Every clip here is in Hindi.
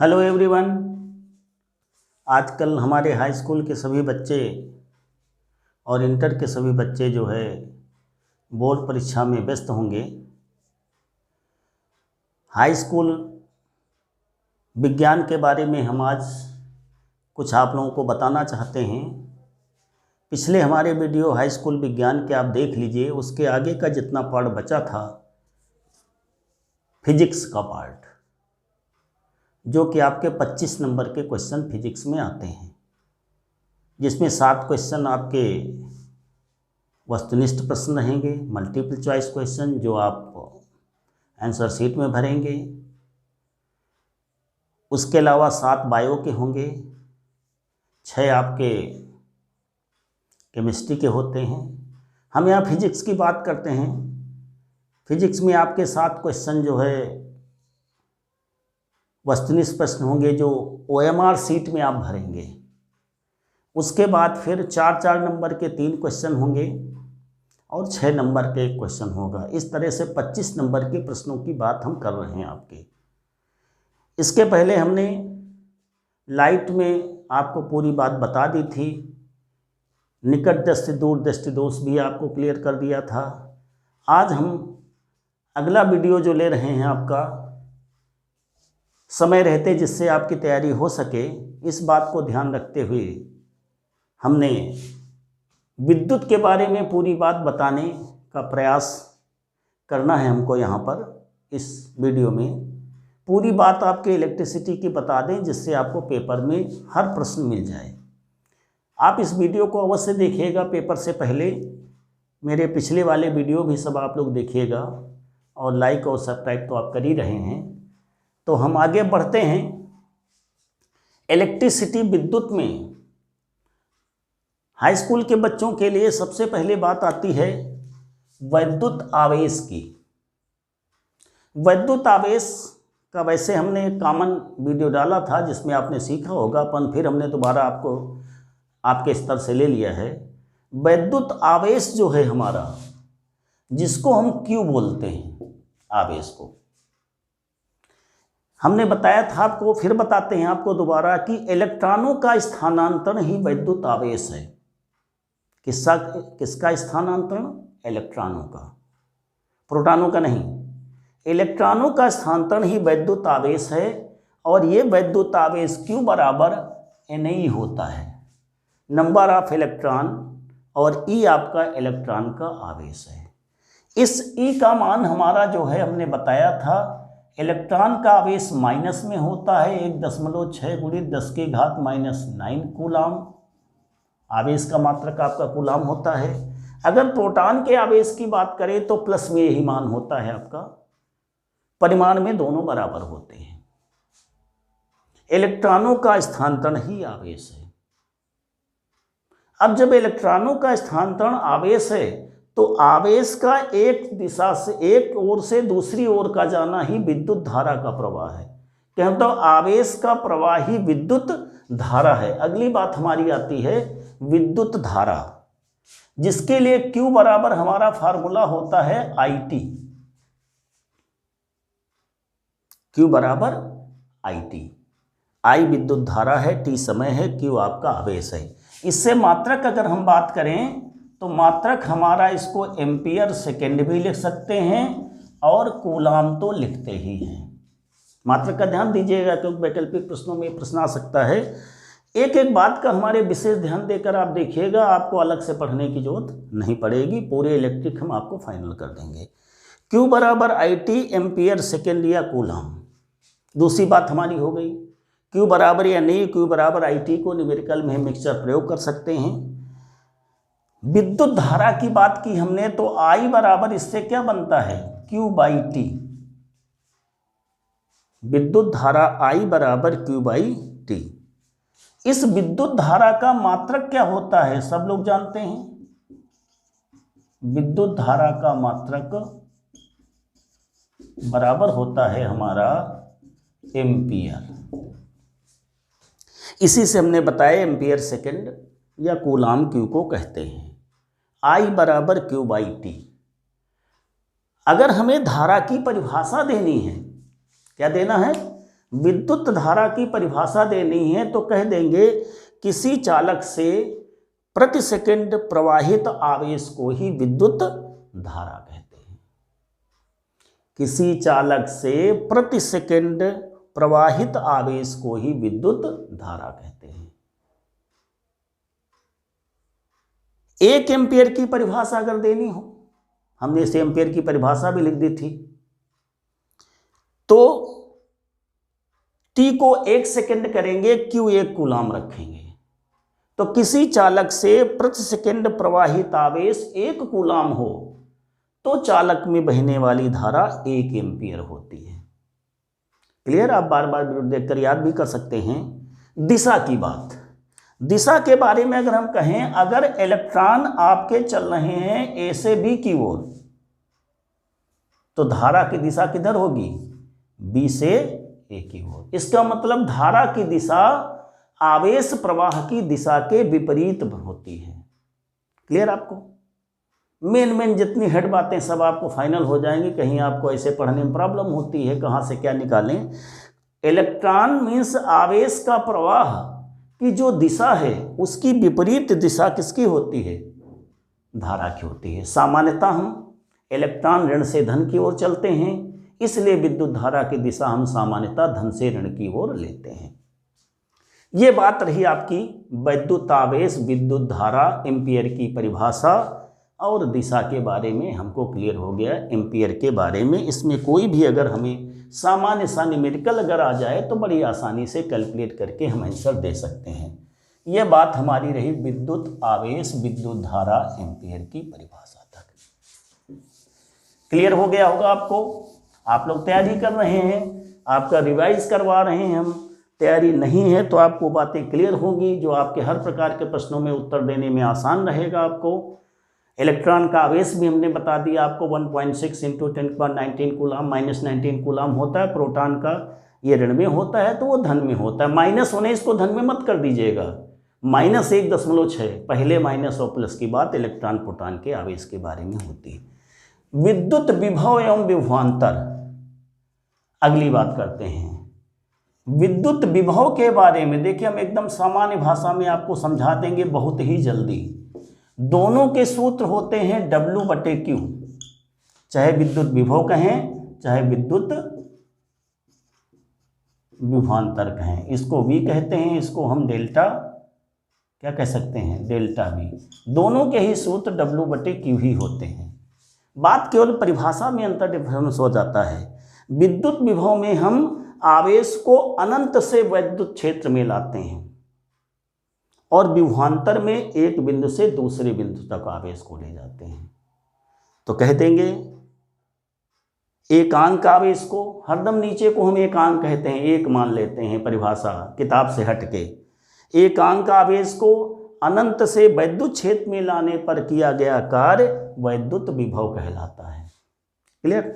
Hello everyone. आजकल हमारे हाई स्कूल के सभी बच्चे और इंटर के सभी बच्चे जो है बोर्ड परीक्षा में व्यस्त होंगे। हाई स्कूल विज्ञान के बारे में हम आज कुछ आप लोगों को बताना चाहते हैं। पिछले हमारे वीडियो हाई स्कूल विज्ञान के आप देख लीजिए, उसके आगे का जितना पार्ट बचा था फिजिक्स का पार्ट, जो कि आपके 25 नंबर के क्वेश्चन फिजिक्स में आते हैं, जिसमें 7 क्वेश्चन आपके वस्तुनिष्ठ प्रश्न रहेंगे, मल्टीपल चॉइस क्वेश्चन जो आप आंसर शीट में भरेंगे। उसके अलावा 7 बायो के होंगे, 6 आपके केमिस्ट्री के होते हैं। हम यहाँ फिजिक्स की बात करते हैं। फिजिक्स में आपके 7 क्वेश्चन जो है वस्तुनिष्ठ प्रश्न होंगे, जो OMR सीट में आप भरेंगे। उसके बाद फिर 4-4 नंबर के 3 क्वेश्चन होंगे और 6 नंबर के 1 क्वेश्चन होगा। इस तरह से 25 नंबर के प्रश्नों की बात हम कर रहे हैं आपके। इसके पहले हमने लाइट में आपको पूरी बात बता दी थी, निकट दृष्टि दूर दृष्टि दोष भी आपको क्लियर कर दिया था। आज हम अगला वीडियो जो ले रहे हैं आपका समय रहते जिससे आपकी तैयारी हो सके, इस बात को ध्यान रखते हुए हमने विद्युत के बारे में पूरी बात बताने का प्रयास करना है हमको। यहाँ पर इस वीडियो में पूरी बात आपके इलेक्ट्रिसिटी की बता दें, जिससे आपको पेपर में हर प्रश्न मिल जाए। आप इस वीडियो को अवश्य देखिएगा पेपर से पहले। मेरे पिछले वाले वीडियो भी सब आप लोग देखिएगा और लाइक और सब्सक्राइब तो आप कर ही रहे हैं। तो हम आगे बढ़ते हैं। इलेक्ट्रिसिटी विद्युत में हाई स्कूल के बच्चों के लिए सबसे पहले बात आती है वैद्युत आवेश की। वैद्युत आवेश का वैसे हमने एक कॉमन वीडियो डाला था जिसमें आपने सीखा होगा, पर फिर हमने दोबारा आपको आपके स्तर से ले लिया है। वैद्युत आवेश जो है हमारा, जिसको हम क्यू बोलते हैं, आवेश को हमने बताया था आपको, फिर बताते हैं आपको दोबारा कि इलेक्ट्रॉनों का स्थानांतरण ही वैद्युत आवेश है। किसका स्थानांतरण? इलेक्ट्रॉनों का, प्रोटॉनों का नहीं। इलेक्ट्रॉनों का स्थानांतरण ही वैद्युत आवेश है, और ये वैद्युत आवेश Q बराबर NE होता है, नंबर ऑफ इलेक्ट्रॉन, और E आपका इलेक्ट्रॉन का आवेश है। इस E का मान हमारा जो है हमने बताया था, इलेक्ट्रॉन का आवेश माइनस में होता है 1.6 × 10⁻⁹ कूलाम। आवेश का मात्रक आपका कूलाम होता है। अगर प्रोटॉन के आवेश की बात करें तो प्लस में यही मान होता है आपका। परिमाण में दोनों बराबर होते हैं। इलेक्ट्रॉनों का स्थानांतरण ही आवेश है। अब जब इलेक्ट्रॉनों का स्थानांतरण आवेश है, तो आवेश का एक दिशा से, एक ओर से दूसरी ओर का जाना ही विद्युत धारा का प्रवाह है। कहते तो आवेश का प्रवाह ही विद्युत धारा है। अगली बात हमारी आती है विद्युत धारा, जिसके लिए Q बराबर हमारा फार्मूला होता है IT। Q बराबर IT। I विद्युत धारा है, T समय है, Q आपका आवेश है। इससे मात्रक अगर हम बात करें तो मात्रक हमारा इसको एम्पियर सेकेंड भी लिख सकते हैं और कूलाम तो लिखते ही हैं। मात्रक का ध्यान दीजिएगा, क्योंकि वैकल्पिक प्रश्नों में प्रश्न आ सकता है। एक एक बात का हमारे विशेष ध्यान देकर आप देखिएगा, आपको अलग से पढ़ने की जरूरत नहीं पड़ेगी। पूरे इलेक्ट्रिक हम आपको फाइनल कर देंगे। Q बराबर IT एम्पियर सेकेंड या कूलाम। दूसरी बात हमारी हो गई। Q बराबर या नहीं, Q बराबर IT को न्यूमेरिकल में मिक्सचर प्रयोग कर सकते हैं। विद्युत धारा की बात की हमने, तो I बराबर इससे क्या बनता है? Q/T। विद्युत धारा I बराबर Q/T। इस विद्युत धारा का मात्रक क्या होता है? सब लोग जानते हैं। विद्युत धारा का मात्रक बराबर होता है हमारा एम्पियर। इसी से हमने बताया एम्पियर सेकेंड या कूलाम Q को कहते हैं। I बराबर Q/T। अगर हमें धारा की परिभाषा देनी है, क्या देना है? विद्युत धारा की परिभाषा देनी है तो कह देंगे किसी चालक से प्रति सेकंड प्रवाहित आवेश को ही विद्युत धारा कहते हैं। किसी चालक से प्रति सेकंड प्रवाहित आवेश को ही विद्युत धारा कहते हैं। 1 एम्पियर की परिभाषा अगर देनी हो, हमने इसे एम्पियर की परिभाषा भी लिख दी थी, तो T को 1 सेकंड करेंगे, Q 1 कूलाम रखेंगे, तो किसी चालक से प्रति सेकंड प्रवाहित आवेश 1 कूलाम हो तो चालक में बहने वाली धारा 1 एम्पियर होती है। क्लियर? आप बार बार देखकर याद भी कर सकते हैं। दिशा की बात, दिशा के बारे में अगर हम कहें, अगर इलेक्ट्रॉन आपके चल रहे हैं ए से बी की ओर, तो धारा की दिशा किधर होगी? बी से ए की ओर। इसका मतलब धारा की दिशा आवेश प्रवाह की दिशा के विपरीत होती है। क्लियर? आपको मेन जितनी हेड बातें सब आपको फाइनल हो जाएंगी, कहीं आपको ऐसे पढ़ने में प्रॉब्लम होती है कहाँ से क्या निकालें। इलेक्ट्रॉन मीन्स आवेश का प्रवाह की जो दिशा है उसकी विपरीत दिशा किसकी होती है? धारा की होती है। सामान्यतः हम इलेक्ट्रॉन ऋण से धन की ओर चलते हैं, इसलिए विद्युत धारा की दिशा हम सामान्यतः धन से ऋण की ओर लेते हैं। ये बात रही आपकी वैद्युत आवेश, विद्युत धारा, एम्पियर की परिभाषा और दिशा के बारे में हमको क्लियर हो गया। एम्पियर के बारे में इसमें कोई भी अगर हमें सामान्य सा न्यूमेरिकल अगर आ जाए तो बड़ी आसानी से कैलकुलेट करके हम आंसर दे सकते हैं। यह बात हमारी रही विद्युत आवेश, विद्युत धारा, एम्पियर की परिभाषा तक। क्लियर हो गया होगा आपको? आप लोग तैयारी कर रहे हैं, आपका रिवाइज करवा रहे हैं हम। तैयारी नहीं है तो आपको बातें क्लियर होगी, जो आपके हर प्रकार के प्रश्नों में उत्तर देने में आसान रहेगा आपको। इलेक्ट्रॉन का आवेश भी हमने बता दिया आपको, 1.6 × 10⁻19 कूलाम, -19 कूलाम होता है। प्रोटॉन का ये ऋण में होता है तो वो धन में होता है। माइनस होने इसको धन में मत कर दीजिएगा, -1.6, पहले माइनस और प्लस की बात इलेक्ट्रॉन प्रोटॉन के आवेश के बारे में होती है। विद्युत विभव एवं विभवांतर, अगली बात करते हैं। विद्युत विभव के बारे में देखिए, हम एकदम सामान्य भाषा में आपको समझा देंगे बहुत ही जल्दी। दोनों के सूत्र होते हैं W/Q, चाहे विद्युत विभव कहें चाहे विद्युत विभवांतर कहें। इसको V कहते हैं, इसको हम डेल्टा क्या कह सकते हैं? Delta V। दोनों के ही सूत्र W/Q ही होते हैं। बात केवल परिभाषा में अंतर डिफरेंस हो जाता है। विद्युत विभव में हम आवेश को अनंत से वैद्युत क्षेत्र में लाते हैं और विभवांतर में एक बिंदु से दूसरे बिंदु तक आवेश को ले जाते हैं। तो कह देंगे एकांक आवेश को, हरदम नीचे को हम एकांक कहते हैं, एक मान लेते हैं परिभाषा किताब से हटके। एकांक आवेश को अनंत से वैद्युत क्षेत्र में लाने पर किया गया कार्य वैद्युत विभव कहलाता है। क्लियर?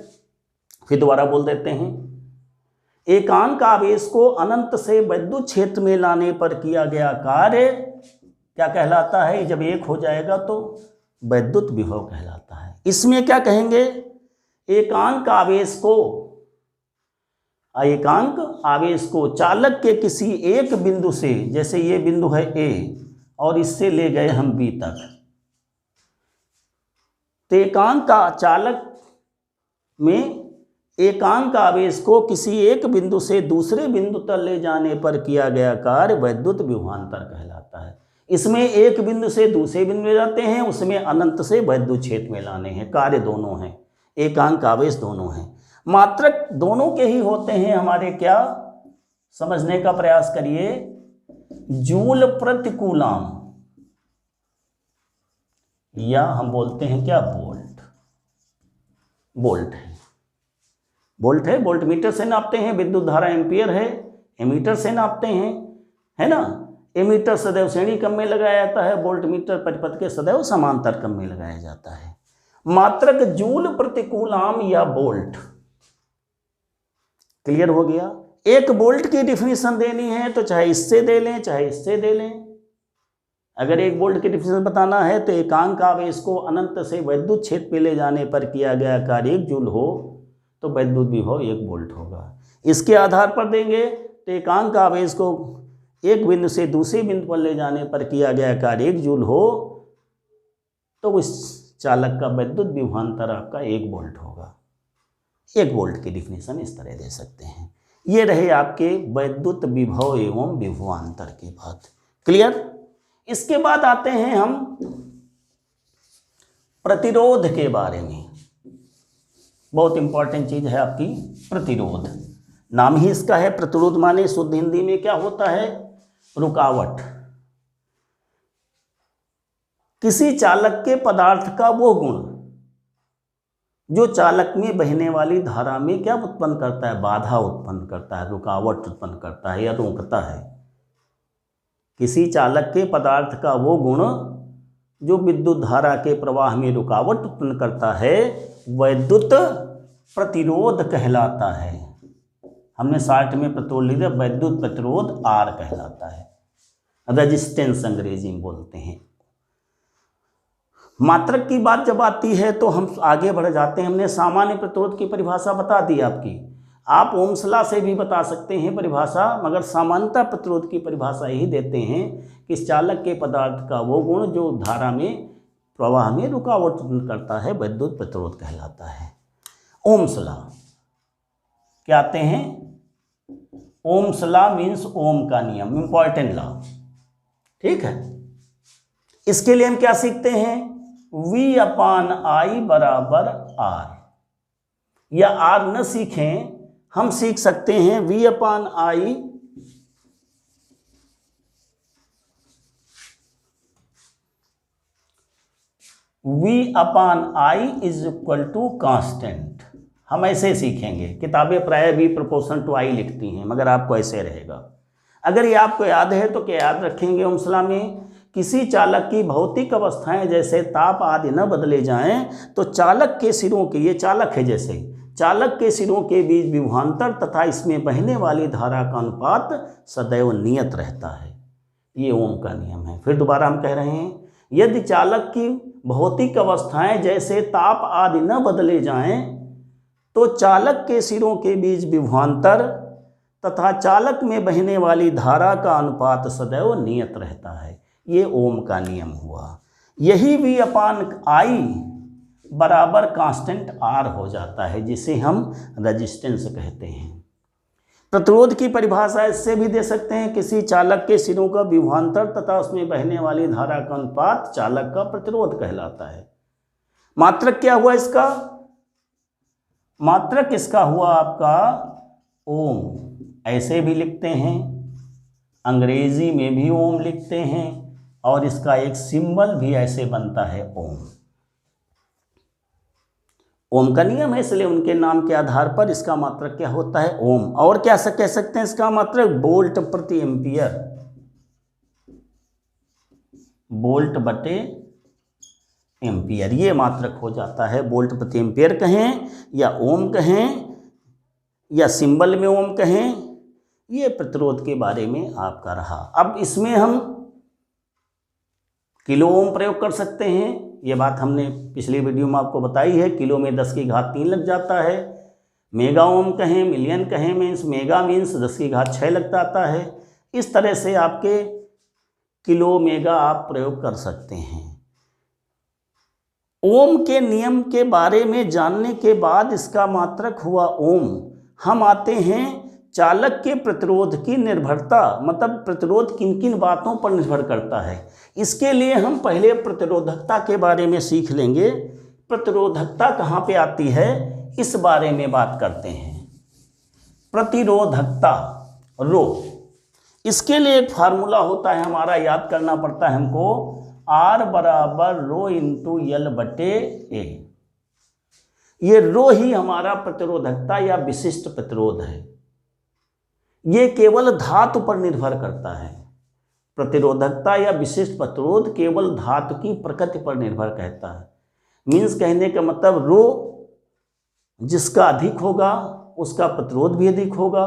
फिर दोबारा बोल देते हैं। एकांक आवेश को अनंत से वैद्युत क्षेत्र में लाने पर किया गया कार्य क्या कहलाता है? जब एक हो जाएगा तो वैद्युत विभव कहलाता है। इसमें क्या कहेंगे? एकांक आवेश को चालक के किसी एक बिंदु से, जैसे ये बिंदु है A और इससे ले गए हम B तक, तो एकांक का चालक में एकांक आवेश को किसी एक बिंदु से दूसरे बिंदु तक ले जाने पर किया गया कार्य वैद्युत विभवांतर कहलाता है। इसमें एक बिंदु से दूसरे बिंदु ले जाते हैं, उसमें अनंत से वैद्युत क्षेत्र में लाने हैं। कार्य दोनों हैं, एकांक आवेश दोनों हैं, मात्रक दोनों के ही होते हैं हमारे। क्या समझने का प्रयास करिए? जूल प्रति कूलाम, या हम बोलते हैं क्या? वोल्ट है। वोल्ट है, वोल्ट मीटर से नापते हैं। विद्युत धारा एम्पियर है, एमीटर से नापते हैं, है ना। एमीटर सदैव श्रेणी क्रम में लगाया जाता है, वोल्ट मीटर परिपथ के सदैव समांतर क्रम में लगाया जाता है। मात्रक जूल प्रति कूलाम या वोल्ट। क्लियर हो गया? एक वोल्ट की डिफिनीशन देनी है तो चाहे इससे दे लें चाहे इससे दे लें। अगर एक वोल्ट की डिफिनीशन बताना है तो एकांक आवेश को अनंत से वैद्युत क्षेत्र में ले जाने पर किया गया कार्य 1 जूल हो तो वैद्युत विभव 1 वोल्ट होगा। इसके आधार पर देंगे तो एकांक आवेश को एक बिंदु से दूसरे बिंदु पर ले जाने पर किया गया कार्य 1 जूल हो तो उस चालक का विद्युत विभवांतर आपका 1 वोल्ट होगा। 1 वोल्ट की डिफिनेशन इस तरह दे सकते हैं। ये रहे आपके वैद्युत विभव एवं विभवांतर की बात। क्लियर। इसके बाद आते हैं हम प्रतिरोध के बारे में। बहुत इंपॉर्टेंट चीज है आपकी प्रतिरोध। नाम ही इसका है प्रतिरोध, माने शुद्ध हिंदी में क्या होता है? रुकावट। किसी चालक के पदार्थ का वो गुण जो चालक में बहने वाली धारा में क्या उत्पन्न करता है? बाधा उत्पन्न करता है, रुकावट उत्पन्न करता है या रोकता है। किसी चालक के पदार्थ का वो गुण जो विद्युत धारा के प्रवाह में रुकावट उत्पन्न करता है वैद्युत प्रतिरोध कहलाता है। हमने शॉर्ट में प्रतिरोध लिख दिया, वैद्युत प्रतिरोध R कहलाता है। रेजिस्टेंस अंग्रेजी में बोलते हैं। मात्रक की बात जब आती है तो हम आगे बढ़ जाते हैं। हमने सामान्य प्रतिरोध की परिभाषा बता दी आपकी। आप ओम्स लॉ से भी बता सकते हैं परिभाषा, मगर सामान्यतः प्रतिरोध की परिभाषा यही देते हैं कि इस चालक के पदार्थ का वो गुण जो धारा में प्रवाह में रुकावट उत्पन्न करता है वैद्युत प्रतिरोध कहलाता है। ओम्स लॉ क्या आते हैं? ओम्स लॉ मीन्स ओम का नियम, इंपॉर्टेंट लॉ। ठीक है। इसके लिए हम क्या सीखते हैं? V/I बराबर R, या R न सीखें हम सीख सकते हैं V/I is equal to constant. हम ऐसे सीखेंगे। किताबें प्राय V प्रोपोर्शन टू I लिखती हैं, मगर आपको ऐसे रहेगा। अगर ये आपको याद है तो क्या याद रखेंगे? ओम्स लॉ में किसी चालक की भौतिक अवस्थाएं जैसे ताप आदि न बदले जाएं तो चालक के सिरों के, ये चालक है जैसे, चालक के सिरों के बीच विभवांतर तथा इसमें बहने वाली धारा का अनुपात सदैव नियत रहता है। ये ओम का नियम है। फिर दोबारा हम कह रहे हैं, यदि चालक की भौतिक अवस्थाएं जैसे ताप आदि न बदले जाएं तो चालक के सिरों के बीच विभवांतर तथा चालक में बहने वाली धारा का अनुपात सदैव नियत रहता है। ये ओम का नियम हुआ। यही V/I बराबर कांस्टेंट R हो जाता है, जिसे हम रेजिस्टेंस कहते हैं। प्रतिरोध की परिभाषा इससे भी दे सकते हैं, किसी चालक के सिरों का विभवांतर तथा उसमें बहने वाली धारा का अनुपात चालक का प्रतिरोध कहलाता है। मात्रक क्या हुआ इसका? मात्रक इसका हुआ आपका ओम। ऐसे भी लिखते हैं, अंग्रेजी में भी ओम लिखते हैं, और इसका एक सिंबल भी ऐसे बनता है ओम। ओम का नियम है, इसलिए उनके नाम के आधार पर इसका मात्रक क्या होता है? ओम। और क्या कह सकते हैं इसका मात्रक? वोल्ट प्रति एम्पियर, वोल्ट बटे एम्पियर। ये मात्रक हो जाता है। वोल्ट प्रति एम्पियर कहें या ओम कहें या सिंबल में ओम कहें, ये प्रतिरोध के बारे में आपका रहा। अब इसमें हम किलो ओम प्रयोग कर सकते हैं। ये बात हमने पिछली वीडियो में आपको बताई है। किलो में 10⁻³ लग जाता है। मेगा ओम कहें, मिलियन कहें, मीन्स मेगा मीन्स 10�6 लग जाता है। इस तरह से आपके किलो मेगा आप प्रयोग कर सकते हैं। ओम के नियम के बारे में जानने के बाद इसका मात्रक हुआ ओम। हम आते हैं चालक के प्रतिरोध की निर्भरता, मतलब प्रतिरोध किन किन बातों पर निर्भर करता है। इसके लिए हम पहले प्रतिरोधकता के बारे में सीख लेंगे। प्रतिरोधकता कहाँ पे आती है, इस बारे में बात करते हैं। प्रतिरोधकता रो, इसके लिए एक फार्मूला होता है हमारा, याद करना पड़ता है हमको। R बराबर रो इंटू L बटे A। ये रो ही हमारा प्रतिरोधकता या विशिष्ट प्रतिरोध है। ये केवल धातु पर निर्भर करता है। प्रतिरोधकता या विशिष्ट प्रतिरोध केवल धातु की प्रकृति पर निर्भर करता है। मीन्स कहने का मतलब रो जिसका अधिक होगा उसका प्रतिरोध भी अधिक होगा,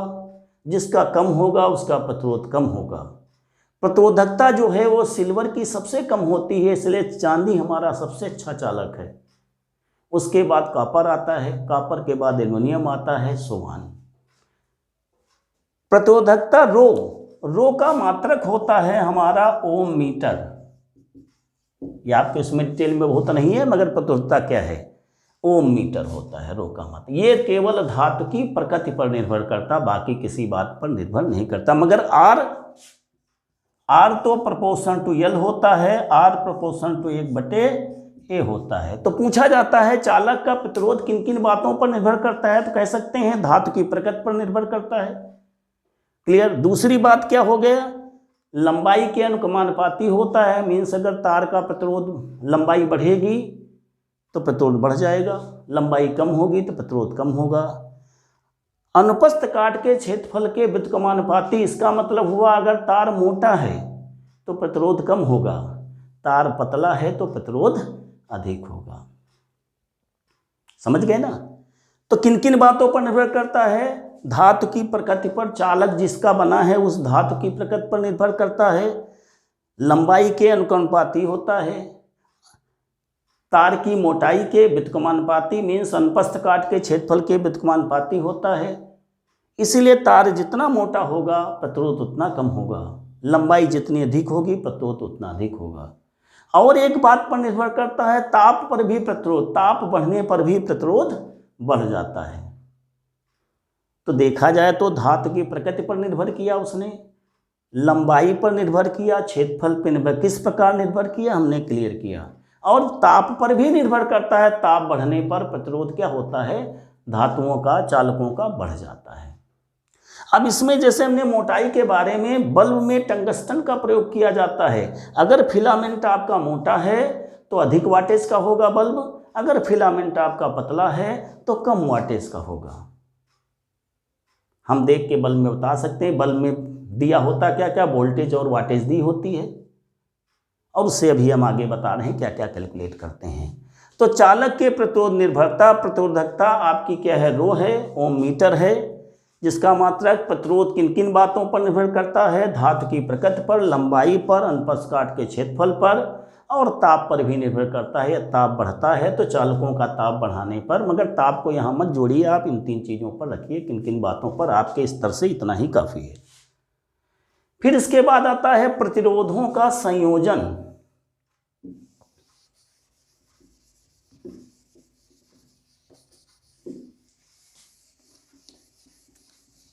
जिसका कम होगा उसका प्रतिरोध कम होगा। प्रतिरोधकता जो है वो सिल्वर की सबसे कम होती है, इसलिए चांदी हमारा सबसे अच्छा चालक है। उसके बाद कॉपर आता है, कॉपर के बाद एल्युमिनियम आता है, सोवान। प्रतिरोधकता रो का मात्रक होता है हमारा ओम मीटर। ये आपके इसमें डिटेल में बहुत नहीं है, मगर प्रतिरोधकता क्या है, ओम मीटर होता है रो का मात्रक। ये केवल धातु की प्रकृति पर निर्भर करता, बाकी किसी बात पर निर्भर नहीं करता। मगर आर तो प्रोपोर्शन टू एल होता है, आर प्रोपोर्शन टू 1/A होता है। तो पूछा जाता है चालक का प्रतिरोध किन किन बातों पर निर्भर करता है, तो कह सकते हैं धातु की प्रकृति पर निर्भर करता है। क्लियर। दूसरी बात क्या हो गया, लंबाई के अनुक्रमानुपाती होता है। मीन्स अगर तार का प्रतिरोध लंबाई बढ़ेगी तो प्रतिरोध बढ़ जाएगा, लंबाई कम होगी तो प्रतिरोध कम होगा। अनुप्रस्थ काट के क्षेत्रफल के व्युत्क्रमानुपाती, इसका मतलब हुआ अगर तार मोटा है तो प्रतिरोध कम होगा, तार पतला है तो प्रतिरोध अधिक होगा। समझ गए ना। तो किन किन बातों पर निर्भर करता है, धातु की प्रकृति पर, चालक जिसका बना है उस धातु की प्रकृति पर निर्भर करता है, लंबाई के अनुक्रमानुपाती होता है, तार की मोटाई के व्युत्क्रमानुपाती मीन्स अनुप्रस्थ काट के क्षेत्रफल के व्युत्क्रमानुपाती होता है। इसीलिए तार जितना मोटा होगा प्रतिरोध उतना कम होगा, लंबाई जितनी अधिक होगी प्रतिरोध उतना अधिक होगा। और एक बात पर निर्भर करता है, ताप पर भी प्रतिरोध, ताप बढ़ने पर भी प्रतिरोध बढ़ जाता है। तो देखा जाए तो धातु की प्रकृति पर निर्भर किया उसने, लंबाई पर निर्भर किया, क्षेत्रफल पर निर्भर, किस प्रकार निर्भर किया हमने क्लियर किया। और ताप पर भी निर्भर करता है, ताप बढ़ने पर प्रतिरोध क्या होता है, धातुओं का, चालकों का बढ़ जाता है। अब इसमें जैसे हमने मोटाई के बारे में, बल्ब में टंगस्टन का प्रयोग किया जाता है। अगर फिलामेंट आपका मोटा है तो अधिक वाटेज का होगा बल्ब, अगर फिलामेंट आपका पतला है तो कम वाटेज का होगा। हम देख के बल्ब में बता सकते हैं। बल्ब में दिया होता क्या क्या, वोल्टेज और वाटेज दी होती है, और उससे अभी हम आगे बता रहे हैं क्या क्या कैलकुलेट करते हैं। तो चालक के प्रतिरोध निर्भरता, प्रतिरोधकता आपकी क्या है, रो है, ओम मीटर है, जिसका मात्रक प्रतिरोध किन किन बातों पर निर्भर करता है, धातु की प्रकृति पर, लंबाई पर, अनुप्रस्थ काट के क्षेत्रफल पर, और ताप पर भी निर्भर करता है। ताप बढ़ता है तो चालकों का ताप बढ़ाने पर, मगर ताप को यहाँ मत जोड़िए, आप इन 3 चीज़ों पर रखिए, किन किन बातों पर, आपके स्तर से इतना ही काफ़ी है। फिर इसके बाद आता है प्रतिरोधों का संयोजन।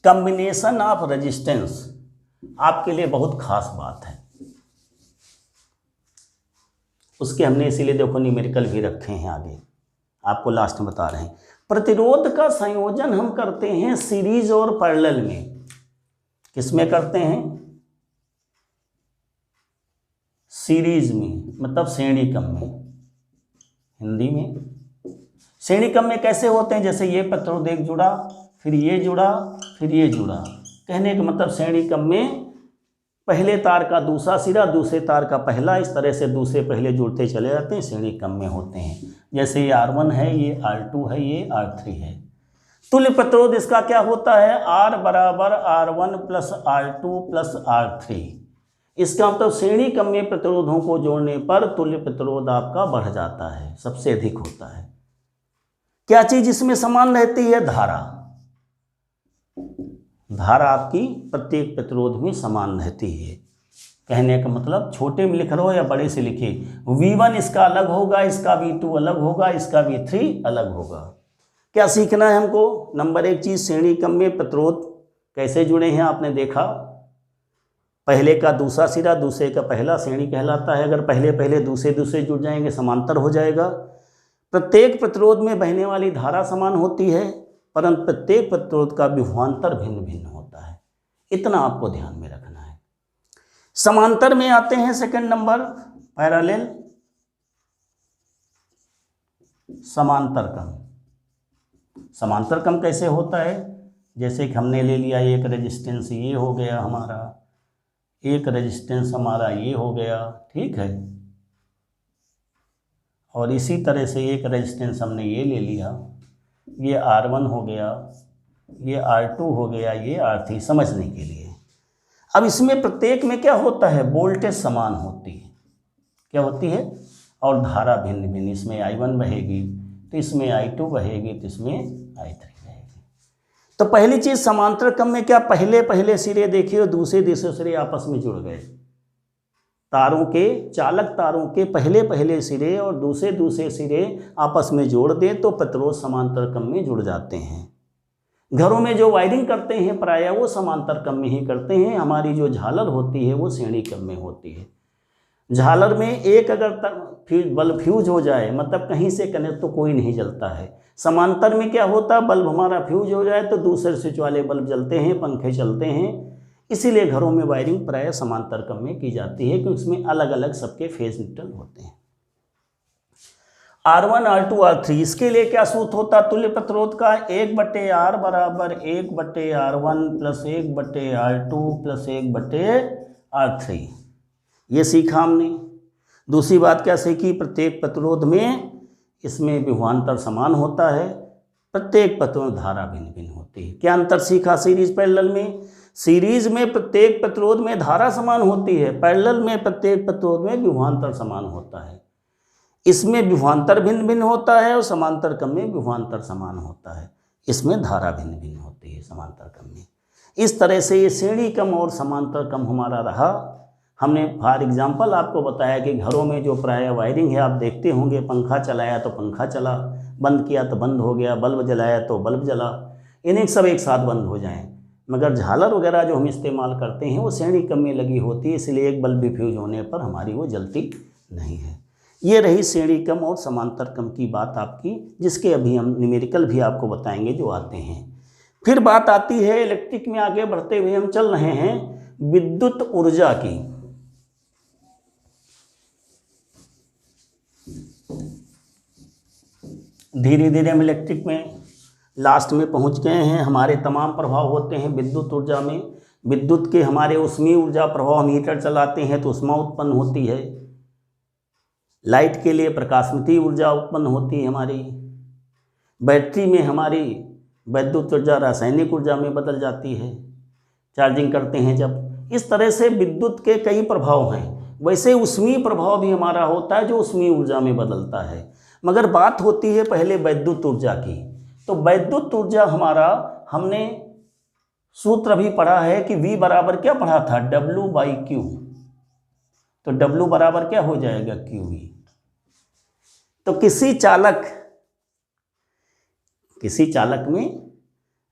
कॉम्बिनेशन ऑफ रेजिस्टेंस आपके लिए बहुत खास बात है, उसके हमने इसीलिए देखो न्यूमेरिकल भी रखे हैं, आगे आपको लास्ट में बता रहे हैं। प्रतिरोध का संयोजन हम करते हैं सीरीज और पैरेलल में। किसमें करते हैं, सीरीज में, मतलब श्रेणी क्रम में, हिंदी में श्रेणी क्रम में कैसे होते हैं, जैसे ये प्रतिरोध एक जुड़ा, फिर ये जुड़ा, फिर ये जुड़ा। कहने का मतलब श्रेणी क्रम में पहले तार का दूसरा सिरा, दूसरे तार का पहला, इस तरह से दूसरे पहले जुड़ते चले जाते हैं, श्रेणी क्रम में होते हैं। जैसे ये R1 है, ये R2 है, ये R3 है। तुल्य प्रतिरोध इसका क्या होता है, R बराबर R1 plus R2 plus R3। इसका मतलब श्रेणी क्रम में प्रतिरोधों को जोड़ने पर तुल्य प्रतिरोध आपका बढ़ जाता है, सबसे अधिक होता है। क्या चीज़ इसमें समान रहती है, धारा। धारा आपकी प्रत्येक प्रतिरोध में समान रहती है। कहने का मतलब छोटे में लिख रहे हो या बड़े से लिखे, V1 इसका अलग होगा, इसका V2 अलग होगा, इसका V3 अलग होगा। क्या सीखना है हमको, नंबर 1 चीज़, श्रेणी क्रम में प्रतिरोध कैसे जुड़े हैं आपने देखा। पहले का दूसरा सिरा, दूसरे का पहला, श्रेणी कहलाता है। अगर पहले पहले दूसरे दूसरे जुड़ जाएंगे, समांतर हो जाएगा। प्रत्येक प्रतिरोध में बहने वाली धारा समान होती है, परंतु प्रत्येक प्रतिरोध का विभवांतर भिन्न भिन्न होता है। इतना आपको ध्यान में रखना है। समांतर में आते हैं सेकंड नंबर, पैरेलल, समांतर क्रम। समांतर क्रम कैसे होता है, जैसे कि हमने ले लिया एक रेजिस्टेंस ये हो गया हमारा, एक रेजिस्टेंस हमारा ये हो गया, ठीक है, और इसी तरह से एक रेजिस्टेंस हमने ये ले लिया, ये R1 हो गया, ये R2 हो गया, ये R3, समझने के लिए। अब इसमें प्रत्येक में क्या होता है, वोल्टेज समान होती है, क्या होती है, और धारा भिन्न भिन्न। इसमें I1 बहेगी तो इसमें I2 बहेगी तो इसमें I3 बहेगी। तो पहली चीज समांतर क्रम में क्या, पहले पहले सिरे देखिए और दूसरे सिरे आपस में जुड़ गए। तारों के, चालक तारों के पहले पहले सिरे और दूसरे सिरे आपस में जोड़ दें तो प्रतिरोध समांतर क्रम में जुड़ जाते हैं। घरों में जो वायरिंग करते हैं प्रायः वो समांतर क्रम में ही करते हैं। हमारी जो झालर होती है वो श्रेणी क्रम में होती है। झालर में एक अगर बल्ब फ्यूज हो जाए, मतलब कहीं से कनेक्ट, तो कोई नहीं जलता है। समांतर में क्या होता है, बल्ब हमारा फ्यूज हो जाए तो दूसरे स्विच वाले बल्ब जलते हैं, पंखे चलते हैं। इसीलिए घरों में वायरिंग प्रायः समांतर क्रम में की जाती है, क्योंकि इसमें अलग अलग सबके फेज न्यूट्रल होते हैं। R1 R2 R3, इसके लिए क्या सूत्र होता है तुल्य प्रतिरोध का, 1/R बराबर 1/R1 plus 1/R2 plus 1/R3। ये सीखा हमने। दूसरी बात क्या सीखी, प्रत्येक प्रतिरोध में इसमें विभवांतर समान होता है, प्रत्येक प्रतिरोध धारा भिन्न भिन्न होती है। क्या अंतर सीखा सीरीज पैरेलल में, सीरीज में प्रत्येक प्रतिरोध में धारा समान होती है, पैरेलल में प्रत्येक प्रतिरोध में विभवांतर समान होता है। इसमें विभवांतर भिन्न भिन्न होता है और समांतर क्रम में विभवांतर समान होता है, इसमें धारा भिन्न भिन्न होती है समांतर क्रम में। इस तरह से ये श्रेणी क्रम और समांतर क्रम हमारा रहा। हमने फॉर एग्जांपल आपको बताया कि घरों में जो प्रायः वायरिंग है, आप देखते होंगे, पंखा चलाया तो पंखा चला, बंद किया तो बंद हो गया, बल्ब जलाया तो बल्ब जला, इन्हें सब एक साथ बंद हो जाएं। मगर झालर वगैरह जो हम इस्तेमाल करते हैं वो श्रेणी क्रम में लगी होती है, इसलिए एक बल्ब भी फ्यूज होने पर हमारी वो जलती नहीं है। ये रही श्रेणी क्रम और समांतर क्रम की बात आपकी, जिसके अभी हम न्यूमेरिकल भी आपको बताएंगे जो आते हैं। फिर बात आती है इलेक्ट्रिक में, आगे बढ़ते हुए हम चल रहे हैं विद्युत ऊर्जा की। धीरे धीरे हम इलेक्ट्रिक में लास्ट में पहुंच गए हैं। हमारे तमाम प्रभाव होते हैं विद्युत ऊर्जा में। विद्युत के हमारे ऊष्मीय ऊर्जा प्रभाव, हम हीटर चलाते हैं तो ऊष्मा उत्पन्न होती है। लाइट के लिए प्रकाशमती ऊर्जा उत्पन्न होती है हमारी। बैटरी में हमारी वैद्युत ऊर्जा रासायनिक ऊर्जा में बदल जाती है, चार्जिंग करते हैं जब। इस तरह से विद्युत के कई प्रभाव हैं। वैसे ऊष्मीय प्रभाव भी हमारा होता है जो ऊष्मीय ऊर्जा में बदलता है। मगर बात होती है पहले वैद्युत ऊर्जा की। तो वैद्युत ऊर्जा हमारा, हमने सूत्र भी पढ़ा है कि V बराबर क्या पढ़ा था, W/Q। तो W बराबर क्या हो जाएगा, QV। तो किसी चालक में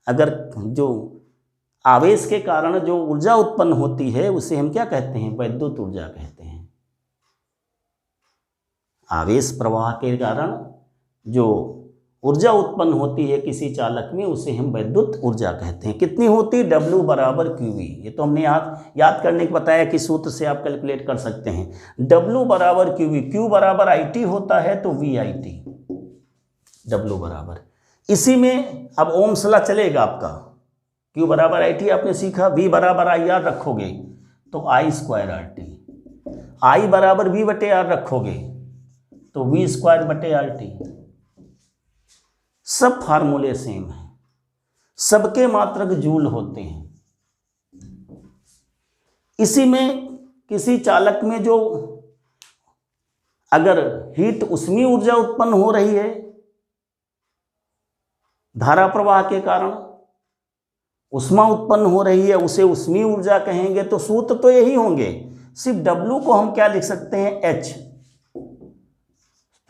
अगर जो आवेश के कारण जो ऊर्जा उत्पन्न होती है उसे हम क्या कहते हैं, वैद्युत ऊर्जा कहते हैं। आवेश प्रवाह के कारण जो ऊर्जा उत्पन्न होती है किसी चालक में उसे हम वैद्युत ऊर्जा कहते हैं। कितनी होती है, W बराबर QV। ये तो हमने याद करने को बताया कि सूत्र से आप कैलकुलेट कर सकते हैं। W बराबर QV, Q बराबर IT होता है तो VIT, W बराबर। इसी में अब ओम्स लॉ चलेगा आपका। Q बराबर IT आपने सीखा, V बराबर IR रखोगे तो I²RT, I बराबर V/R रखोगे तो V²/RT। सब फार्मूले सेम हैं, सबके मात्रक जूल होते हैं। इसी में किसी चालक में जो अगर हीट ऊष्मीय ऊर्जा उत्पन्न हो रही है धारा प्रवाह के कारण, ऊष्मा उत्पन्न हो रही है, उसे ऊष्मीय ऊर्जा कहेंगे। तो सूत्र तो यही होंगे, सिर्फ W को हम क्या लिख सकते हैं, H।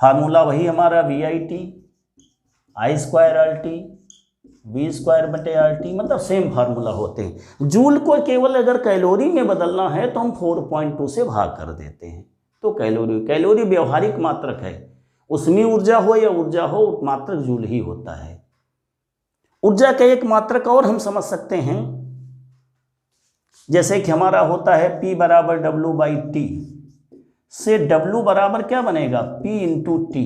फार्मूला वही हमारा VIT, I²RT, V²/RT, मतलब सेम फार्मूला होते हैं। जूल को केवल अगर कैलोरी में बदलना है तो हम 4.2 से भाग कर देते हैं। तो कैलोरी व्यवहारिक मात्रक है, ऊष्मीय ऊर्जा हो या ऊर्जा हो, मात्रक जूल ही होता है। ऊर्जा का एक मात्रक और हम समझ सकते हैं, जैसे कि हमारा होता है P बराबर W/T, से W बराबर क्या बनेगा, P × T।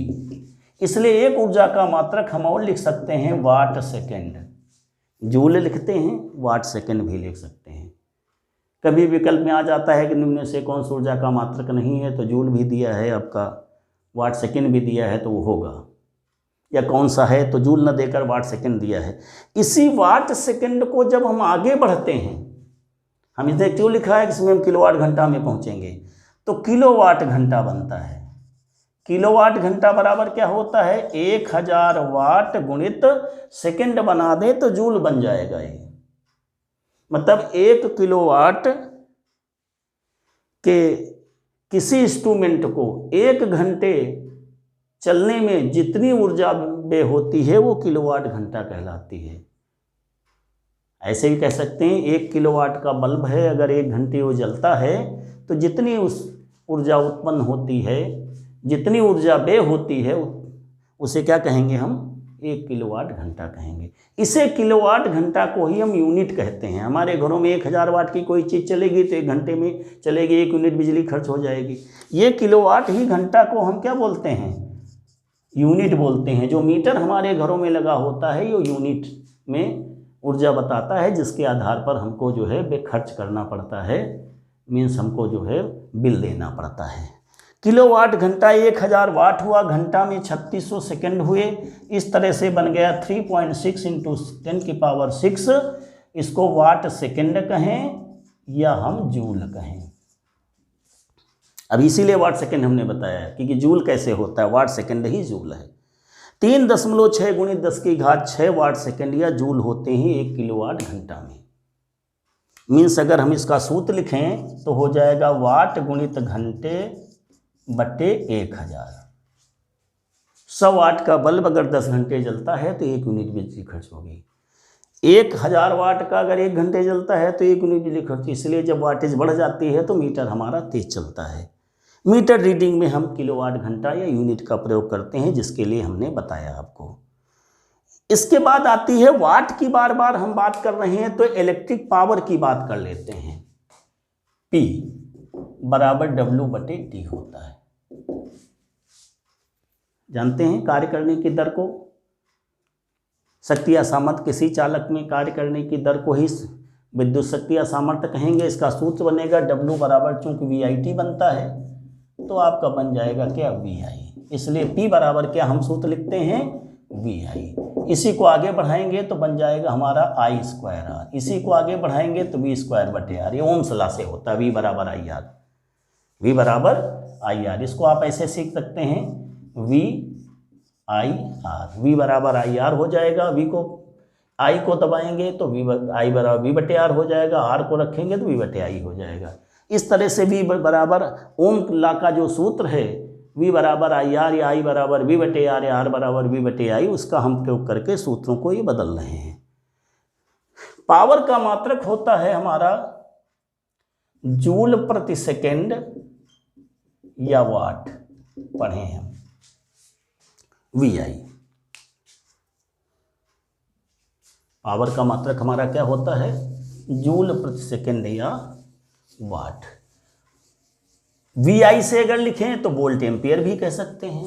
इसलिए एक ऊर्जा का मात्रक हम और लिख सकते हैं वाट सेकेंड। जूल लिखते हैं, वाट सेकेंड भी लिख सकते हैं। कभी विकल्प में आ जाता है कि निम्न से कौन सी ऊर्जा का मात्रक नहीं है, तो जूल भी दिया है आपका, वाट सेकेंड भी दिया है तो वो होगा, या कौन सा है तो जूल न देकर वाट सेकेंड दिया है। इसी वाट सेकेंड को जब हम आगे बढ़ते हैं, हम इसे क्यों लिखा है, इसमें हम किलोवाट घंटा में पहुँचेंगे तो किलोवाट घंटा बनता है। किलोवाट घंटा बराबर क्या होता है, 1000 वाट गुणित सेकंड बना दे तो जूल बन जाएगा ये। मतलब 1 किलोवाट के किसी इंस्ट्रूमेंट को 1 घंटे चलने में जितनी ऊर्जा व्यय होती है वो किलोवाट घंटा कहलाती है। ऐसे भी कह सकते हैं 1 किलोवाट का बल्ब है, अगर 1 घंटे वो जलता है तो जितनी उस ऊर्जा उत्पन्न होती है, जितनी ऊर्जा व्यय होती है, उसे क्या कहेंगे हम, 1 किलोवाट घंटा कहेंगे। इसे किलोवाट घंटा को ही हम यूनिट कहते हैं। हमारे घरों में 1000 वाट की कोई चीज़ चलेगी तो 1 घंटे में चलेगी, 1 यूनिट बिजली खर्च हो जाएगी। ये किलोवाट ही घंटा को हम क्या बोलते हैं, यूनिट बोलते हैं। जो मीटर हमारे घरों में लगा होता है ये यूनिट में ऊर्जा बताता है, जिसके आधार पर हमको जो है वे खर्च करना पड़ता है, मीन्स हमको जो है बिल देना पड़ता है। किलोवाट घंटा 1000 वाट हुआ, घंटा में 3600 सेकंड हुए। इस तरह से बन गया 3.6 × 10⁶। इसको वाट सेकंड कहें या हम जूल कहें। अब इसीलिए वाट सेकंड हमने बताया है, क्योंकि जूल कैसे होता है, वाट सेकंड ही जूल है। 3.6 × 10⁶ वाट सेकंड या जूल होते हैं 1 किलोवाट घंटा में। मीन्स अगर हम इसका सूत्र लिखें तो हो जाएगा वाट गुणित घंटे बटे 1000। 100 वाट का बल्ब अगर 10 घंटे जलता है तो 1 यूनिट बिजली खर्च होगी। 1000 वाट का अगर 1 घंटे जलता है तो 1 यूनिट बिजली खर्च। इसलिए जब वाटेज बढ़ जाती है तो मीटर हमारा तेज चलता है। मीटर रीडिंग में हम किलोवाट घंटा या यूनिट का प्रयोग करते हैं, जिसके लिए हमने बताया आपको। इसके बाद आती है वाट की। बार बार हम बात कर रहे हैं तो इलेक्ट्रिक पावर की बात कर लेते हैं। P बराबर W/T होता है। जानते हैं कार्य करने की दर को, शक्ति या सामर्थ्य, किसी चालक में कार्य करने की दर को ही विद्युत शक्ति या सामर्थ्य कहेंगे। इसका सूत्र बनेगा W बराबर, चूंकि VIT बनता है तो आपका बन जाएगा क्या, VI। इसलिए P बराबर क्या हम सूत्र लिखते हैं, VI। इसी को आगे बढ़ाएंगे तो बन जाएगा हमारा I²R। इसी को आगे बढ़ाएंगे तो V²/R। ये ओम्स लॉ से होता है, V बराबर IR। V बराबर IR, इसको आप ऐसे सीख सकते हैं, VIR। V बराबर IR हो जाएगा। V को I को दबाएंगे तो I बराबर V/R हो जाएगा, R को रखेंगे तो V/I हो जाएगा। इस तरह से V बराबर ओम लॉ का जो सूत्र है, V बराबर IR या I बराबर V/R या R बराबर V/I, उसका हम प्रयोग करके सूत्रों को ये बदल रहे हैं। पावर का मात्रक होता है हमारा जूल प्रति सेकेंड या वाट, पढ़े हम VI। पावर का मात्रक हमारा क्या होता है, जूल प्रति सेकेंड या वाट। VI से अगर लिखें तो वोल्ट एम्पियर भी कह सकते हैं।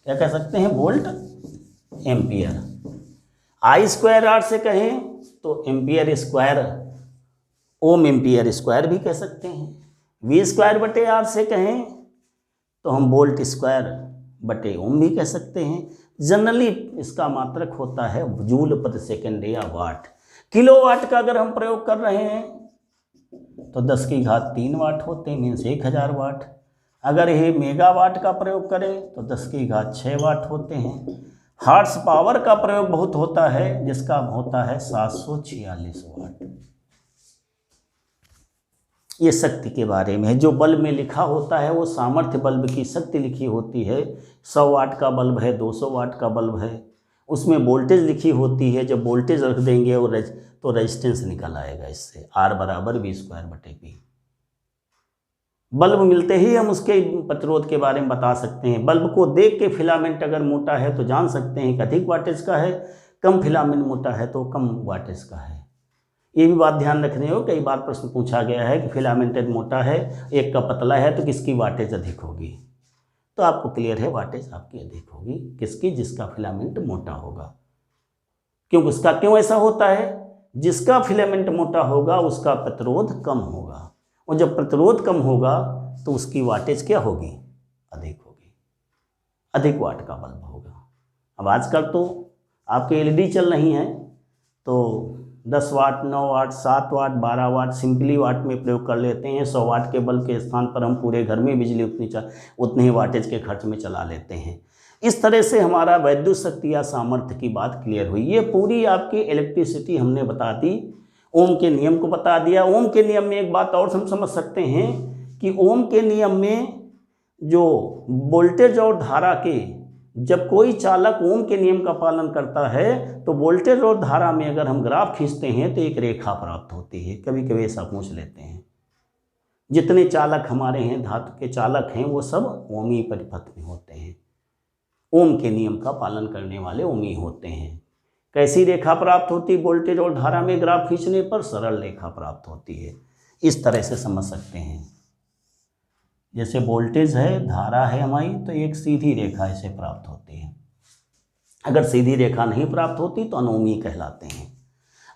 क्या कह सकते हैं, वोल्ट एम्पियर। I²R से कहें तो ampere square, ohm ampere square भी कह सकते हैं। V²/R से कहें तो हम वोल्ट स्क्वायर बटे ओम भी कह सकते हैं। जनरली इसका मात्रक होता है जूल प्रति सेकेंड या वाट। किलोवाट का अगर हम प्रयोग कर रहे हैं तो 10⁻³ वाट होते हैं, मीन्स 1000 वाट। अगर ये मेगावाट का प्रयोग करें तो 10�6 वाट होते हैं। हार्स पावर का प्रयोग बहुत होता है, जिसका होता है 746 वाट। ये शक्ति के बारे में है। जो बल्ब में लिखा होता है वो सामर्थ्य बल्ब की शक्ति लिखी होती है। 100 वाट का बल्ब है, 200 वाट का बल्ब है, उसमें वोल्टेज लिखी होती है। जब वोल्टेज रख देंगे और तो रेजिस्टेंस निकल आएगा इससे, R बराबर V²/P। बल्ब मिलते ही हम उसके प्रतिरोध के बारे में बता सकते हैं। बल्ब को देख के फिलामेंट अगर मोटा है तो जान सकते हैं कि अधिक वाटेज का है, कम फिलामेंट मोटा है तो कम वाटेज का है। ये भी बात ध्यान रखने हो, कई बार प्रश्न पूछा गया है कि फिलामेंटेड मोटा है, एक का पतला है, तो किसकी वाटेज अधिक होगी। तो आपको क्लियर है, वाटेज आपकी अधिक होगी किसकी, जिसका फिलामेंट मोटा होगा। क्योंकि उसका क्यों ऐसा होता है, जिसका फिलामेंट मोटा होगा उसका प्रतिरोध कम होगा, और जब प्रतिरोध कम होगा तो उसकी वाटेज क्या होगी, अधिक होगी, अधिक वाट का बल्ब होगा। अब आजकल तो आपके LED चल रही हैं तो 10 वाट, 9 वाट, 7 वाट, 12 वाट, सिंपली वाट में प्रयोग कर लेते हैं। 100 वाट के बल्ब के स्थान पर हम पूरे घर में बिजली उतनी ही वाटेज के खर्च में चला लेते हैं। इस तरह से हमारा विद्युत शक्ति या सामर्थ्य की बात क्लियर हुई। ये पूरी आपकी इलेक्ट्रिसिटी हमने बता दी, ओम के नियम को बता दिया। ओम के नियम में एक बात और हम समझ सकते हैं कि ओम के नियम में जो वोल्टेज और धारा के, जब कोई चालक ओम के नियम का पालन करता है तो वोल्टेज और धारा में अगर हम ग्राफ खींचते हैं तो एक रेखा प्राप्त होती है। कभी कभी ऐसा पूछ लेते हैं, जितने चालक हमारे हैं, धातु के चालक हैं, वो सब ओमी परिपथ में होते हैं, ओम के नियम का पालन करने वाले ओमी होते हैं। कैसी रेखा प्राप्त होती? वोल्टेज और धारा में ग्राफ खींचने पर सरल रेखा प्राप्त होती है। इस तरह से समझ सकते हैं, जैसे वोल्टेज है, धारा है हमारी, तो एक सीधी रेखा ऐसे प्राप्त होती है। अगर सीधी रेखा नहीं प्राप्त होती तो अनोमी कहलाते हैं।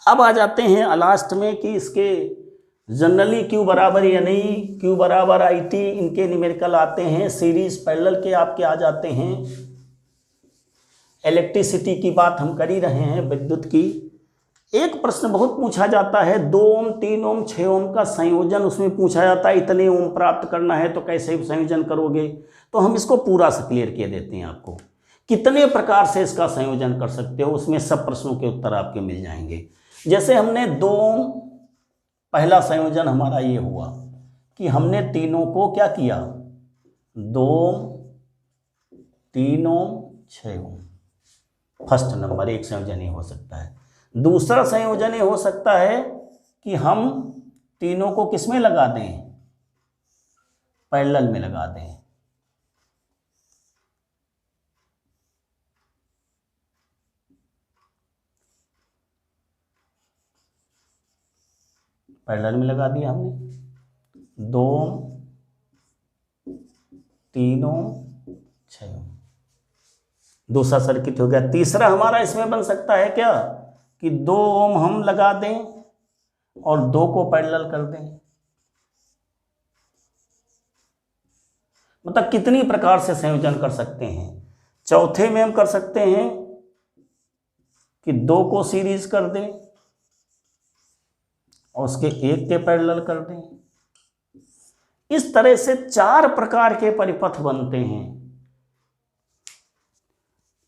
अब आ जाते हैं लास्ट में कि इसके जनरली क्यू बराबर या नहीं, क्यू बराबर आई टी, इनके न्यूमेरिकल आते हैं। सीरीज पैरेलल के आपके आ जाते हैं। इलेक्ट्रिसिटी की बात हम कर ही रहे हैं, विद्युत की। एक प्रश्न बहुत पूछा जाता है, 2 ओम, 3 ओम, 6 ओम का संयोजन उसमें पूछा जाता है। इतने ओम प्राप्त करना है तो कैसे संयोजन करोगे? तो हम इसको पूरा से क्लियर किए देते हैं आपको, कितने प्रकार से इसका संयोजन कर सकते हो, उसमें सब प्रश्नों के उत्तर आपके मिल जाएंगे। जैसे हमने 2 ओम, पहला संयोजन हमारा ये हुआ कि हमने तीनों को क्या किया, 2 ओम, 3 ओम, 6 ओम, फर्स्ट नंबर एक संयोजन ही हो सकता है। दूसरा संयोजन ये हो सकता है कि हम तीनों को किस में लगा दें, पैरेलल में लगा दें। पैरेलल में लगा दिया हमने, 2 ओम, 3 ओम, 6 ओम, दूसरा सर्किट हो गया। तीसरा हमारा इसमें बन सकता है क्या कि 2 ओम हम लगा दें और 2 को पैरेलल कर दें। मतलब कितनी प्रकार से संयोजन कर सकते हैं। चौथे में हम कर सकते हैं कि 2 को सीरीज कर दें और उसके 1 के पैरेलल कर दें। इस तरह से 4 प्रकार के परिपथ बनते हैं।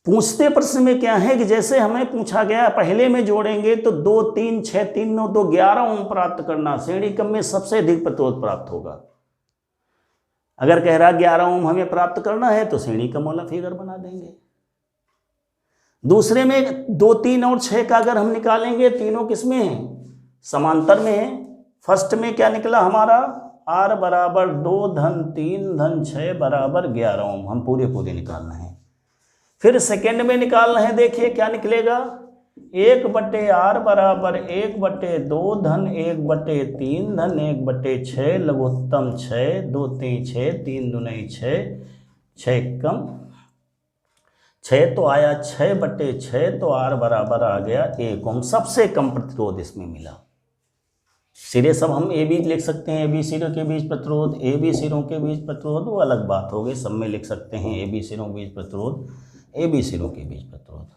पूछते प्रश्न में क्या है कि जैसे हमें पूछा गया पहले में जोड़ेंगे तो 2, 3, 6, 3, 9, 2, 11 ओम प्राप्त करना, श्रेणी क्रम में सबसे अधिक प्रतिरोध प्राप्त होगा। अगर कह रहा 11 ओम हमें प्राप्त करना है तो श्रेणी क्रम वाला फिगर बना देंगे। दूसरे में 2, 3 और 6 का अगर हम निकालेंगे, तीनों किसमें है, समांतर में है। फर्स्ट में क्या निकला हमारा, R बराबर 2 धन 3 धन 6 बराबर 11 ओम, हम पूरे निकालना है। फिर सेकेंड में निकालना है, देखिए क्या निकलेगा, 1/R बराबर 1/2 धन 1/3 धन 1/6 लघुत्तम 6, 2 3 6, 3 दूनी 6, 6 कम 6 तो आया 6/6, तो R बराबर आ गया 1 ओम। सबसे कम प्रतिरोध इसमें मिला। सिरे सब हम ए बी लिख सकते हैं, ए बी सिरों के बीच प्रतिरोध, ए बी सिरों के बीच प्रतिरोध वो अलग बात हो गई, सब में लिख सकते हैं ए बी सिरों के बीच प्रतिरोध, ए बी सिरों के बीच प्रतिरोध।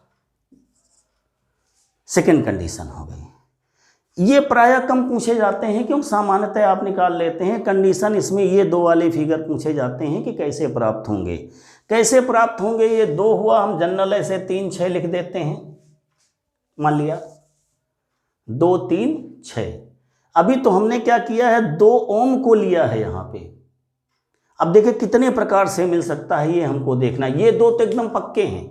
सेकेंड कंडीशन हो गई। ये प्रायः कम पूछे जाते हैं क्योंकि सामान्यतः आप निकाल लेते हैं। कंडीशन इसमें ये 2 वाले फिगर पूछे जाते हैं कि कैसे प्राप्त होंगे। कैसे प्राप्त होंगे, ये 2 हुआ, हम जनरल ऐसे 3 6 लिख देते हैं। मान लिया 2 3 6। अभी तो हमने क्या किया है, 2 ओम को लिया है यहाँ पे। अब देखिए कितने प्रकार से मिल सकता है, ये हमको देखना। ये 2 तो एकदम पक्के हैं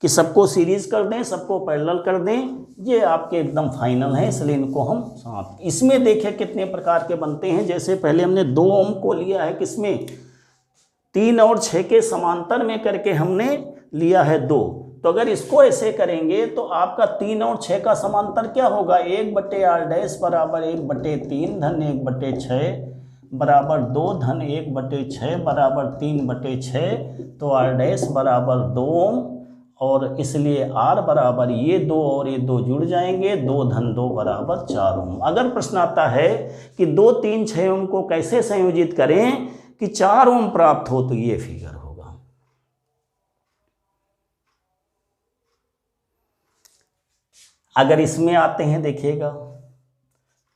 कि सबको सीरीज कर दें, सबको पैरेलल कर दें, ये आपके एकदम फाइनल है, इसलिए इनको हम साथ। इसमें देखिए कितने प्रकार के बनते हैं। जैसे पहले हमने 2 ओम को लिया है, किसमें, 3 और 6 के समांतर में करके हमने लिया है 2। तो अगर इसको ऐसे करेंगे तो आपका 3 और 6 का समांतर क्या होगा, 1/R डैश बराबर 1/3 धन 1/6 बराबर 2 धन 1/6 बराबर 3/6, तो R डैश बराबर 2 ओम, और इसलिए R बराबर ये 2 और ये 2 जुड़ जाएंगे, 2 धन 2 बराबर 4 ओम। अगर प्रश्न आता है कि 2 3 6 ओम को कैसे संयोजित करें कि 4 ओम प्राप्त हो, तो ये फिगर होगा। अगर इसमें आते हैं, देखिएगा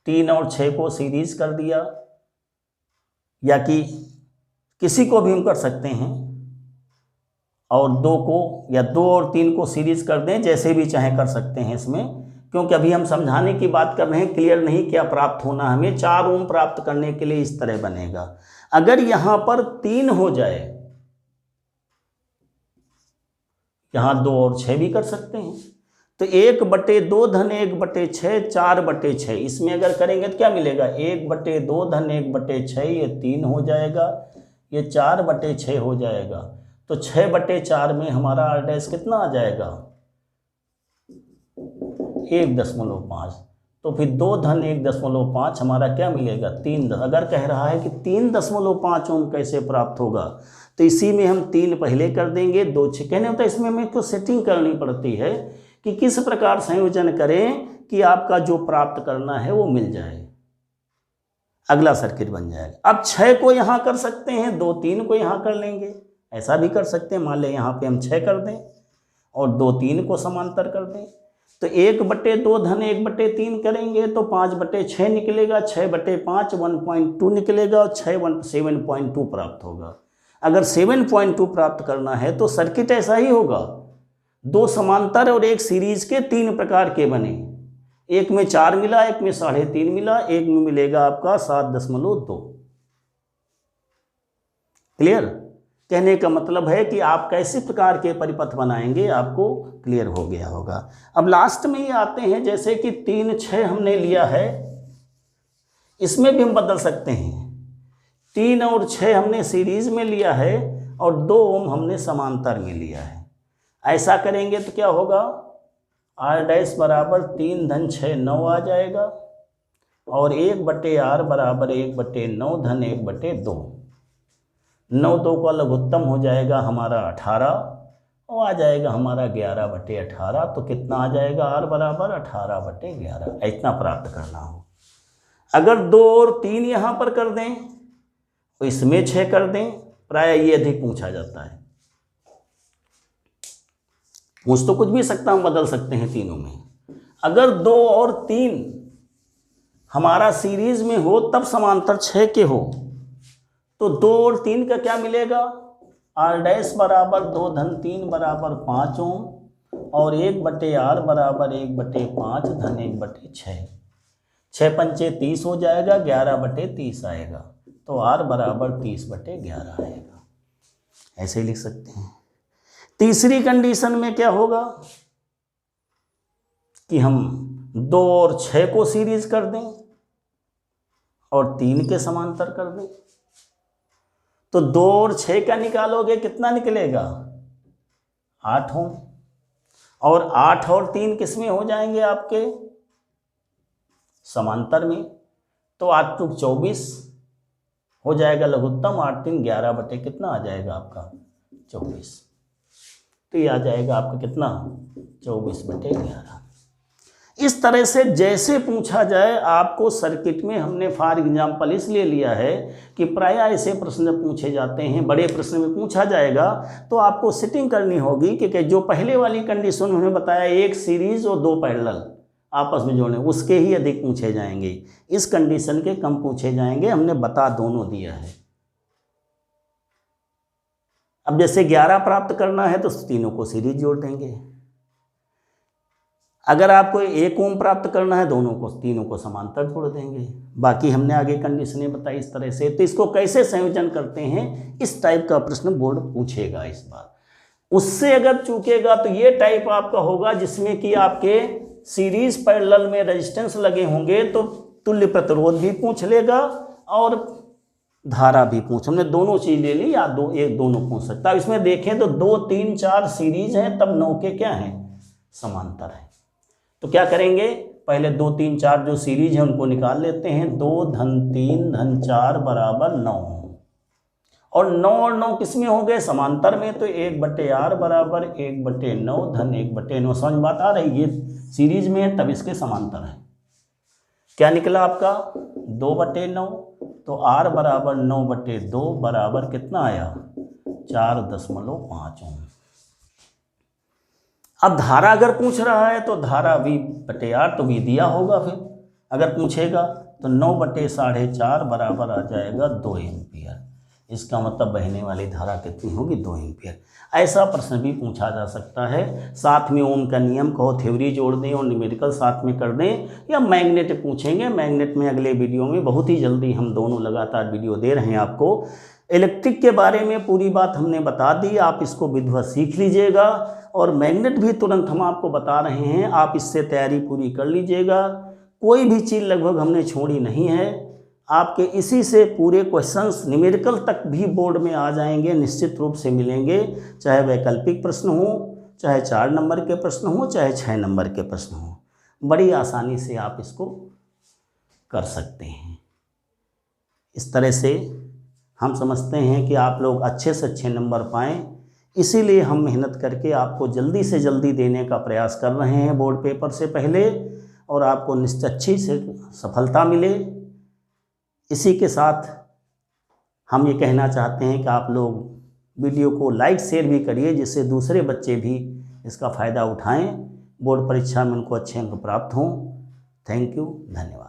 3 और 6 को सीरीज कर दिया, या कि किसी को भी हम कर सकते हैं, और 2 को या 2 और 3 को सीरीज कर दें, जैसे भी चाहे कर सकते हैं इसमें, क्योंकि अभी हम समझाने की बात कर रहे हैं, क्लियर नहीं क्या प्राप्त होना हमें। 4 ओम प्राप्त करने के लिए इस तरह बनेगा। अगर यहां पर 3 हो जाए, यहां 2 और 6 भी कर सकते हैं, तो 1/2 धन 1/6 4/6, इसमें अगर करेंगे तो क्या मिलेगा, 1/2 धन 1/6, ये 3 हो जाएगा, ये 4/6 हो जाएगा। तो 6/4 में हमारा आर डैश कितना आ जाएगा, 1.5। तो फिर 2 धन 1.5 हमारा क्या मिलेगा, 3। अगर कह रहा है कि 3.5 ओम कैसे प्राप्त होगा, तो इसी में हम 3 पहले कर देंगे, 2 6 कहने होता है। इसमें हमें कुछ सेटिंग करनी पड़ती है कि किस प्रकार संयोजन करें कि आपका जो प्राप्त करना है वो मिल जाए, अगला सर्किट बन जाएगा। अब 6 को यहाँ कर सकते हैं, 2 3 को यहाँ कर लेंगे, ऐसा भी कर सकते हैं। मान लें यहाँ पे हम 6 कर दें और 2 3 को समांतर कर दें, तो 1/2 धन 1/3 करेंगे तो 5/6 निकलेगा, 6/5 1.2 निकलेगा, और 7.2 प्राप्त होगा। अगर 7.2 प्राप्त करना है तो सर्किट ऐसा ही होगा, 2 समांतर और 1 सीरीज के 3 प्रकार के बने। एक में 4 मिला, एक में 3.5 मिला, एक में मिलेगा आपका 7.2। क्लियर? कहने का मतलब है कि आप कैसे प्रकार के परिपथ बनाएंगे, आपको क्लियर हो गया होगा। अब लास्ट में ये आते हैं, जैसे कि 3 6 हमने लिया है, इसमें भी हम बदल सकते हैं। 3 और 6 हमने सीरीज में लिया है और 2 ओम हमने समांतर में लिया है। ऐसा करेंगे तो क्या होगा, आर डैश बराबर 3 धन 6 9 आ जाएगा, और 1/r बराबर 1/9 धन 1/2। 9 2 का लघुत्तम हो जाएगा हमारा 18, और आ जाएगा हमारा 11/18। तो कितना आ जाएगा, आर बराबर 18/11। इतना प्राप्त करना हो। अगर 2 और 3 यहाँ पर कर दें तो इसमें 6 कर दें, प्राय ये अधिक पूछा जाता है। पूछ तो कुछ भी सकता, हम बदल सकते हैं तीनों में। अगर 2 और 3 हमारा सीरीज में हो, तब समांतर 6 के हो, तो 2 और 3 का क्या मिलेगा, आर डैश बराबर 2 धन 3 बराबर 5 ओम, और 1/r बराबर 1/5 धन 1/6। 6 पंचे 30 हो जाएगा, 11/30 आएगा, तो r बराबर 30/11 आएगा। ऐसे ही लिख सकते हैं। तीसरी कंडीशन में क्या होगा कि हम 2 और 6 को सीरीज कर दें और 3 के समांतर कर दें, तो 2 और 6 का निकालोगे, कितना निकलेगा, 8 ओम, और 8 और 3 किस में हो जाएंगे आपके, समांतर में। तो 8 2 24 हो जाएगा लघुत्तम, 8 3 11 कितना आ जाएगा आपका 24। तो ये आ जाएगा आपका कितना, 24/11। इस तरह से जैसे पूछा जाए आपको सर्किट में, हमने फॉर एग्जाम्पल इसलिए लिया है कि प्राय ऐसे प्रश्न पूछे जाते हैं, बड़े प्रश्न में पूछा जाएगा, तो आपको सेटिंग करनी होगी कि जो पहले वाली कंडीशन उन्होंने बताया, 1 सीरीज और 2 पैरेलल आपस में जोड़ने, उसके ही अधिक पूछे जाएंगे, इस कंडीशन के कम पूछे जाएंगे। हमने बता दोनों दिया है। अब जैसे 11 प्राप्त करना है तो तीनों को सीरीज जोड़ देंगे। अगर आपको 1 ओम प्राप्त करना है, तीनों को समांतर जोड़ देंगे। बाकी हमने आगे कंडीशनें बताई इस तरह से। तो इसको कैसे संयोजन करते हैं, इस टाइप का प्रश्न बोर्ड पूछेगा इस बार। उससे अगर चूकेगा तो ये टाइप आपका होगा जिसमें कि आपके सीरीज पैरेलल में रेजिस्टेंस लगे होंगे, तो तुल्य प्रतिरोध भी पूछ लेगा और धारा भी पूछ, हमने दोनों चीज ले ली, या दोनों पूछ सकता है। इसमें देखें तो 2 3 4 सीरीज हैं, तब 9 के क्या हैं, समांतर है। तो क्या करेंगे, पहले 2 3 4 जो सीरीज है उनको निकाल लेते हैं। 2 धन 3 धन 4 बराबर 9, और 9 और 9 किस में हो गए, समांतर में। तो 1/r बराबर 1/9 धन 1/9। समझ बात आ रही है, सीरीज में है तब इसके समांतर है। क्या निकला आपका 2/9, तो r बराबर 9/2 बराबर कितना आया, 4.5 ओम। अब धारा अगर पूछ रहा है तो धारा V/R तो V दिया होगा, फिर अगर पूछेगा तो 9/4.5 बराबर आ जाएगा 2 एम्पियर। इसका मतलब बहने वाली धारा कितनी होगी, 2 एम्पियर। ऐसा प्रश्न भी पूछा जा सकता है। साथ में ओम का नियम कहो, थ्योरी जोड़ दें और न्यूमेरिकल साथ में कर दें, या मैग्नेट पूछेंगे। मैग्नेट में अगले वीडियो में बहुत ही जल्दी हम दोनों लगातार वीडियो दे रहे हैं आपको। इलेक्ट्रिक के बारे में पूरी बात हमने बता दी, आप इसको विधिवत सीख लीजिएगा। और मैग्नेट भी तुरंत हम आपको बता रहे हैं, आप इससे तैयारी पूरी कर लीजिएगा। कोई भी चीज़ लगभग हमने छोड़ी नहीं है। आपके इसी से पूरे क्वेश्चंस न्यूमेरिकल तक भी बोर्ड में आ जाएंगे, निश्चित रूप से मिलेंगे। चाहे वैकल्पिक प्रश्न हो, चाहे 4 नंबर के प्रश्न हो, चाहे 6 नंबर के प्रश्न हो, बड़ी आसानी से आप इसको कर सकते हैं। इस तरह से हम समझते हैं कि आप लोग अच्छे से अच्छे नंबर पाएँ, इसीलिए हम मेहनत करके आपको जल्दी से जल्दी देने का प्रयास कर रहे हैं बोर्ड पेपर से पहले, और आपको निश्चित अच्छी से सफलता मिले। इसी के साथ हम ये कहना चाहते हैं कि आप लोग वीडियो को लाइक शेयर भी करिए, जिससे दूसरे बच्चे भी इसका फ़ायदा उठाएं, बोर्ड परीक्षा में उनको अच्छे अंक प्राप्त हों। थैंक यू, धन्यवाद।